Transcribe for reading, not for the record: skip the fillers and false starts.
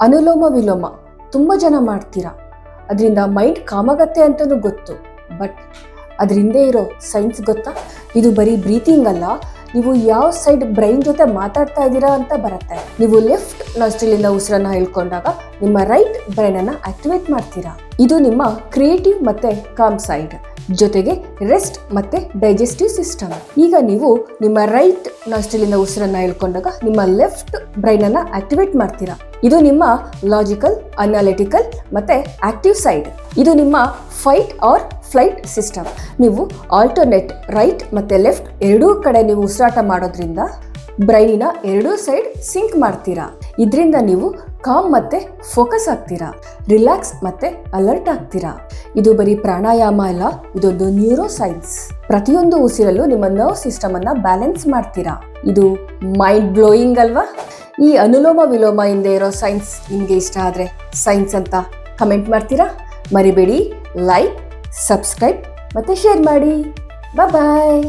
ಅನುಲೋಮ ವಿಲೋಮ ತುಂಬ ಜನ ಮಾಡ್ತೀರಾ. ಅದರಿಂದ ಮೈಂಡ್ ಕಾಮಾಗತ್ತೆ ಅಂತಲೂ ಗೊತ್ತು. ಬಟ್ ಅದ್ರ ಹಿಂದೆ ಇರೋ ಸೈನ್ಸ್ ಗೊತ್ತಾ? ಇದು ಬರೀ ಬ್ರೀತಿಂಗ್ ಅಲ್ಲ, ನೀವು ಯಾವ ಸೈಡ್ ಬ್ರೈನ್ ಜೊತೆ ಮಾತಾಡ್ತಾ ಇದ್ದೀರಾ ಅಂತ ಬರುತ್ತೆ. ನೀವು ಲೆಫ್ಟ್ ನಾಸ್ಟ್ರಿಲಿಂದ ಉಸಿರನ್ನ ಹೇಳ್ಕೊಂಡಾಗ ನಿಮ್ಮ ರೈಟ್ ಬ್ರೈನ್ ಅನ್ನ ಆಕ್ಟಿವೇಟ್ ಮಾಡ್ತೀರಾ. ಇದು ನಿಮ್ಮ ಕ್ರಿಯೇಟಿವ್ ಮತ್ತೆ ಕಾಮ್ ಸೈಡ್, ಜೊತೆಗೆ ರೆಸ್ಟ್ ಮತ್ತೆ ಡೈಜೆಸ್ಟಿವ್ ಸಿಸ್ಟಮ್. ಈಗ ನೀವು ನಿಮ್ಮ ರೈಟ್ ನಾಸ್ಟ್ರಿಲಿಂದ ಉಸಿರನ್ನ ಹೇಳ್ಕೊಂಡಾಗ ನಿಮ್ಮ ಲೆಫ್ಟ್ ಬ್ರೈನ್ ಅನ್ನ ಆಕ್ಟಿವೇಟ್ ಮಾಡ್ತೀರಾ. ಇದು ನಿಮ್ಮ ಲಾಜಿಕಲ್, ಅನಾಲಿಟಿಕಲ್ ಮತ್ತೆ ಆಕ್ಟಿವ್ ಸೈಡ್. ಇದು ನಿಮ್ಮ ಫೈಟ್ ಆರ್ ಫ್ಲೈಟ್ ಸಿಸ್ಟಮ್. ನೀವು ಆಲ್ಟರ್ನೇಟ್ ರೈಟ್ ಮತ್ತೆ ಲೆಫ್ಟ್ ಎರಡೂ ಕಡೆ ನೀವು ಉಸಿರಾಟ ಮಾಡೋದ್ರಿಂದ ಬ್ರೈನಿನ ಎರಡೂ ಸೈಡ್ ಸಿಂಕ್ ಮಾಡ್ತೀರಾ. ಇದರಿಂದ ನೀವು ಕಾಮ್ ಮತ್ತೆ ಫೋಕಸ್ ಆಗ್ತೀರಾ, ರಿಲ್ಯಾಕ್ಸ್ ಮತ್ತೆ ಅಲರ್ಟ್ ಆಗ್ತೀರಾ. ಇದು ಬರೀ ಪ್ರಾಣಾಯಾಮ ಅಲ್ಲ, ಇದೊಂದು ನ್ಯೂರೋ ಸೈನ್ಸ್. ಪ್ರತಿಯೊಂದು ಉಸಿರಲ್ಲೂ ನಿಮ್ಮ ನರ್ವ್ ಸಿಸ್ಟಮ್ ಅನ್ನ ಬ್ಯಾಲೆನ್ಸ್ ಮಾಡ್ತೀರಾ. ಇದು ಮೈಂಡ್ ಬ್ಲೋಯಿಂಗ್ ಅಲ್ವಾ? ಈ ಅನುಲೋಮ ವಿಲೋಮ ಹಿಂದೆ ಇರೋ ಸೈನ್ಸ್ ನಿಮ್ಗೆ ಇಷ್ಟ ಆದ್ರೆ ಸೈನ್ಸ್ ಅಂತ ಕಮೆಂಟ್ ಮಾಡ್ತೀರಾ? ಮರಿಬೇಡಿ, ಲೈಕ್, ಸಬ್ಸ್ಕ್ರೈಬ್ ಮತ್ತೆ ಶೇರ್ ಮಾಡಿ. ಬಾಯ್.